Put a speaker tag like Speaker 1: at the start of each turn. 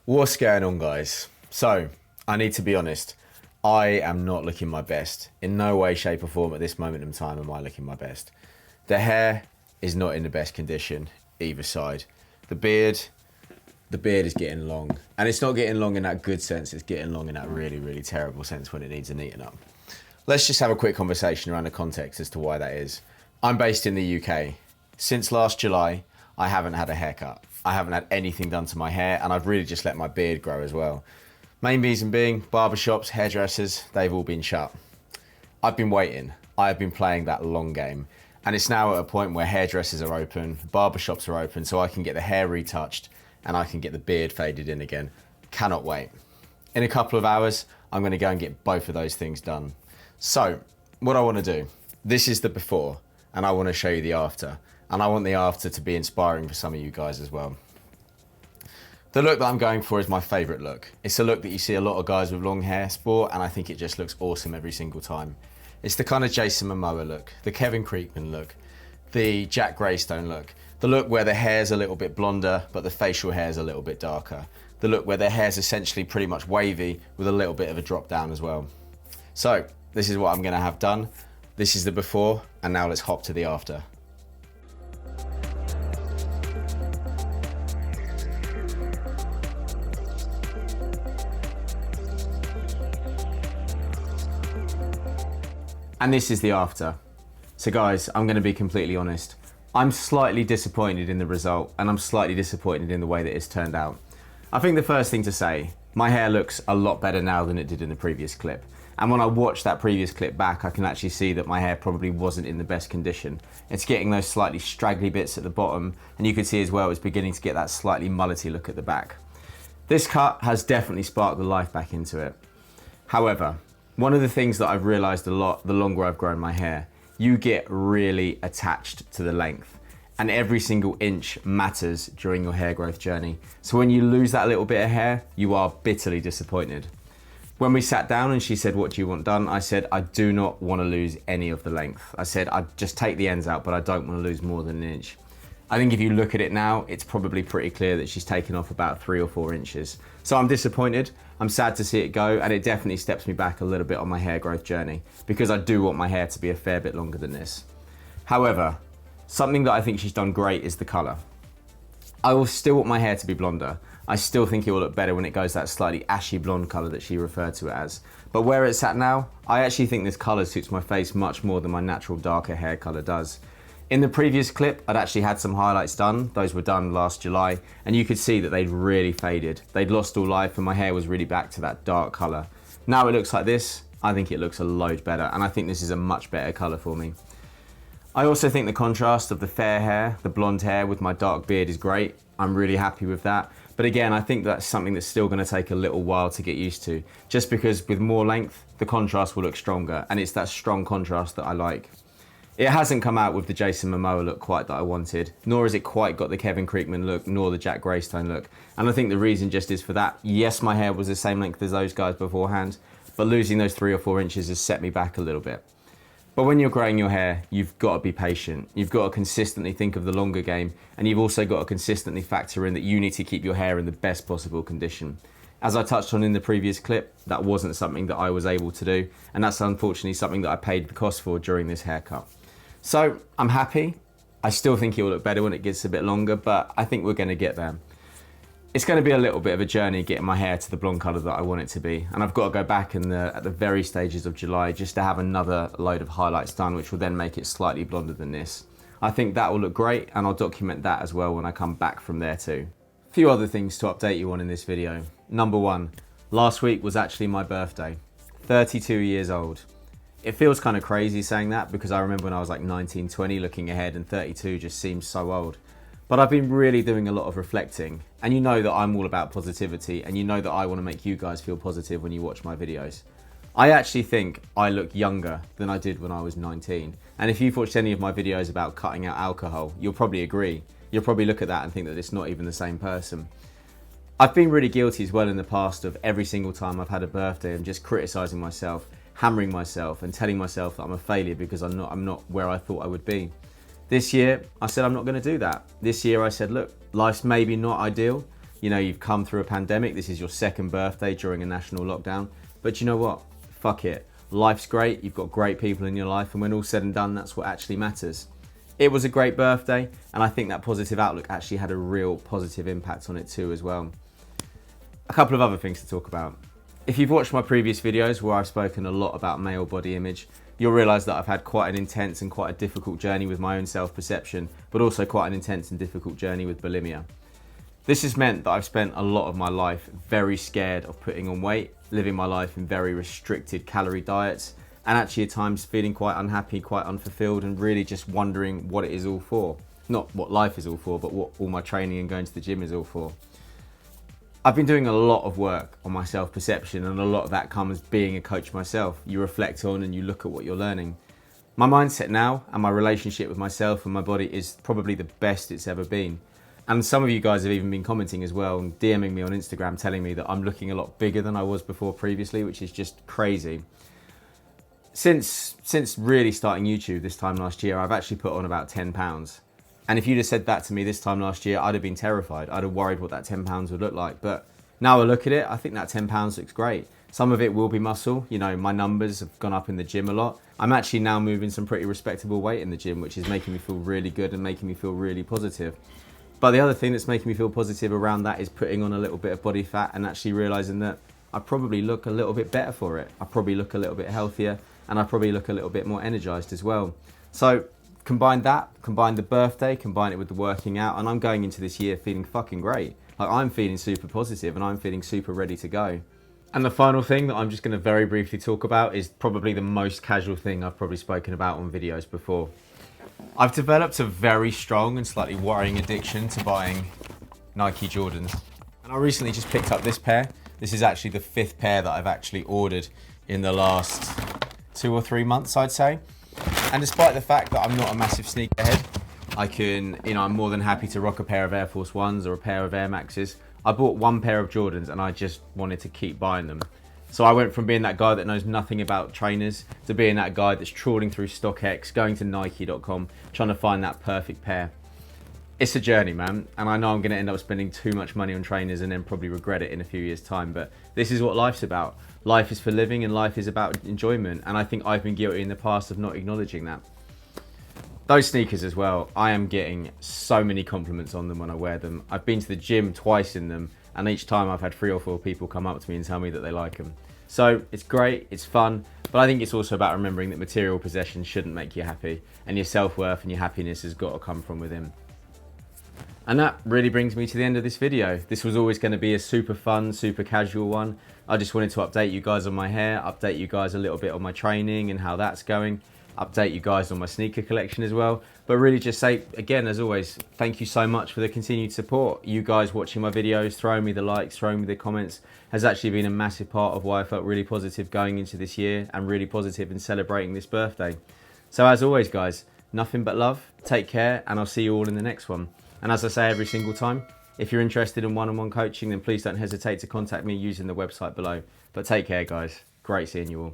Speaker 1: What's going on, guys? So, I need to be honest. I am not looking my best. In no way, shape or form at this moment in time am I looking my best. The hair is not in the best condition, either side. The beard is getting long. And it's not getting long in that good sense, it's getting long in that really, really terrible sense when it needs a neaten up. Let's just have a quick conversation around the context as to why that is. I'm based in the UK. Since last July, I haven't had a haircut. I haven't had anything done to my hair, and I've really just let my beard grow as well. Main reason being, barbershops, hairdressers, they've all been shut. I've been waiting. I have been playing that long game. And it's now at a point where hairdressers are open, barbershops are open, so I can get the hair retouched and I can get the beard faded in again. Cannot wait. In a couple of hours, I'm gonna go and get both of those things done. So, what I wanna do, this is the before, and I wanna show you the after. And I want the after to be inspiring for some of you guys as well. The look that I'm going for is my favorite look. It's a look that you see a lot of guys with long hair sport, and I think it just looks awesome every single time. It's the kind of Jason Momoa look, the Kevin Creekman look, the Greystone look, the look where the hair's a little bit blonder, but the facial hair's a little bit darker. The look where their hair's essentially pretty much wavy with a little bit of a drop down as well. So, this is what I'm gonna have done. This is the before, and now let's hop to the after. And this is the after. So guys, I'm gonna be completely honest. I'm slightly disappointed in the result, and I'm slightly disappointed in the way that it's turned out. I think the first thing to say, my hair looks a lot better now than it did in the previous clip. And when I watch that previous clip back, I can actually see that my hair probably wasn't in the best condition. It's getting those slightly straggly bits at the bottom, and you can see as well it's beginning to get that slightly mullety look at the back. This cut has definitely sparked the life back into it. However, one of the things that I've realized a lot the longer I've grown my hair, you get really attached to the length, and every single inch matters during your hair growth journey. So when you lose that little bit of hair, you are bitterly disappointed. When we sat down and she said, "What do you want done?" I said, I do not want to lose any of the length. I said, I'd just take the ends out, but I don't want to lose more than an inch. I think if you look at it now, it's probably pretty clear that she's taken off about 3 or 4 inches. So I'm disappointed, I'm sad to see it go, and it definitely steps me back a little bit on my hair growth journey, because I do want my hair to be a fair bit longer than this. However, something that I think she's done great is the color. I will still want my hair to be blonder. I still think it will look better when it goes that slightly ashy blonde color that she referred to it as. But where it's at now, I actually think this color suits my face much more than my natural darker hair color does. In the previous clip, I'd actually had some highlights done. Those were done last July, and you could see that they'd really faded. They'd lost all life, and my hair was really back to that dark color. Now it looks like this. I think it looks a load better, and I think this is a much better color for me. I also think the contrast of the fair hair, the blonde hair with my dark beard is great. I'm really happy with that. But again, I think that's something that's still gonna take a little while to get used to, just because with more length, the contrast will look stronger, and it's that strong contrast that I like. It hasn't come out with the Jason Momoa look quite that I wanted, nor has it quite got the Kevin Creekman look, nor the Greystone look. And I think the reason just is for that. Yes, my hair was the same length as those guys beforehand, but losing those 3 or 4 inches has set me back a little bit. But when you're growing your hair, you've got to be patient. You've got to consistently think of the longer game, and you've also got to consistently factor in that you need to keep your hair in the best possible condition. As I touched on in the previous clip, that wasn't something that I was able to do, and that's unfortunately something that I paid the cost for during this haircut. So I'm happy. I still think it will look better when it gets a bit longer, but I think we're going to get there. It's going to be a little bit of a journey getting my hair to the blonde colour that I want it to be, and I've got to go back at the very stages of July just to have another load of highlights done, which will then make it slightly blonder than this. I think that will look great, and I'll document that as well when I come back from there too. A few other things to update you on in this video. Number 1, last week was actually my birthday. 32 years old. It feels kind of crazy saying that because I remember when I was like 19, 20 looking ahead, and 32 just seems so old. But I've been really doing a lot of reflecting, and you know that I'm all about positivity, and you know that I want to make you guys feel positive when you watch my videos. I actually think I look younger than I did when I was 19. And if you've watched any of my videos about cutting out alcohol, you'll probably agree. You'll probably look at that and think that it's not even the same person. I've been really guilty as well in the past of every single time I've had a birthday and just criticizing myself, hammering myself and telling myself that I'm a failure because I'm not where I thought I would be. This year, I said I'm not going to do that. This year I said, look, life's maybe not ideal, You know, you've come through a pandemic. This is your second birthday during a national lockdown. But you know what? Fuck it. Life's great. You've got great people in your life. And when all's said and done, that's what actually matters. It was a great birthday. And I think that positive outlook actually had a real positive impact on it too as well. A couple of other things to talk about. If you've watched my previous videos where I've spoken a lot about male body image, you'll realise that I've had quite an intense and quite a difficult journey with my own self-perception, but also quite an intense and difficult journey with bulimia. This has meant that I've spent a lot of my life very scared of putting on weight, living my life in very restricted calorie diets, and actually at times feeling quite unhappy, quite unfulfilled, and really just wondering what it is all for. Not what life is all for, but what all my training and going to the gym is all for. I've been doing a lot of work on my self-perception, and a lot of that comes being a coach myself. You reflect on and you look at what you're learning. My mindset now and my relationship with myself and my body is probably the best it's ever been. And some of you guys have even been commenting as well and DMing me on Instagram telling me that I'm looking a lot bigger than I was before previously, which is just crazy. Since really starting YouTube this time last year, I've actually put on about 10 pounds. And if you'd have said that to me this time last year, I'd have been terrified. I'd have worried what that 10 pounds would look like. But now I look at it, I think that 10 pounds looks great. Some of it will be muscle. You know, my numbers have gone up in the gym a lot. I'm actually now moving some pretty respectable weight in the gym, which is making me feel really good and making me feel really positive. But the other thing that's making me feel positive around that is putting on a little bit of body fat and actually realizing that I probably look a little bit better for it. I probably look a little bit healthier, and I probably look a little bit more energized as well. So combine that, combine the birthday, combine it with the working out, and I'm going into this year feeling fucking great. Like, I'm feeling super positive and I'm feeling super ready to go. And the final thing that I'm just going to very briefly talk about is probably the most casual thing I've probably spoken about on videos before. I've developed a very strong and slightly worrying addiction to buying Nike Jordans. And I recently just picked up this pair. This is actually the 5th pair that I've actually ordered in the last 2 or 3 months, I'd say. And despite the fact that I'm not a massive sneakerhead, I'm more than happy to rock a pair of Air Force Ones or a pair of Air Maxes. I bought one pair of Jordans and I just wanted to keep buying them. So I went from being that guy that knows nothing about trainers to being that guy that's trawling through StockX, going to Nike.com, trying to find that perfect pair. It's a journey, man, and I know I'm going to end up spending too much money on trainers and then probably regret it in a few years' time, but this is what life's about. Life is for living and life is about enjoyment, and I think I've been guilty in the past of not acknowledging that. Those sneakers as well, I am getting so many compliments on them when I wear them. I've been to the gym twice in them, and each time I've had 3 or 4 people come up to me and tell me that they like them. So it's great, it's fun, but I think it's also about remembering that material possessions shouldn't make you happy, and your self-worth and your happiness has got to come from within. And that really brings me to the end of this video. This was always going to be a super fun, super casual one. I just wanted to update you guys on my hair, update you guys a little bit on my training and how that's going, update you guys on my sneaker collection as well, but really just say, again, as always, thank you so much for the continued support. You guys watching my videos, throwing me the likes, throwing me the comments, has actually been a massive part of why I felt really positive going into this year and really positive in celebrating this birthday. So as always, guys, nothing but love, take care, and I'll see you all in the next one. And as I say every single time, if you're interested in one-on-one coaching, then please don't hesitate to contact me using the website below. But take care, guys. Great seeing you all.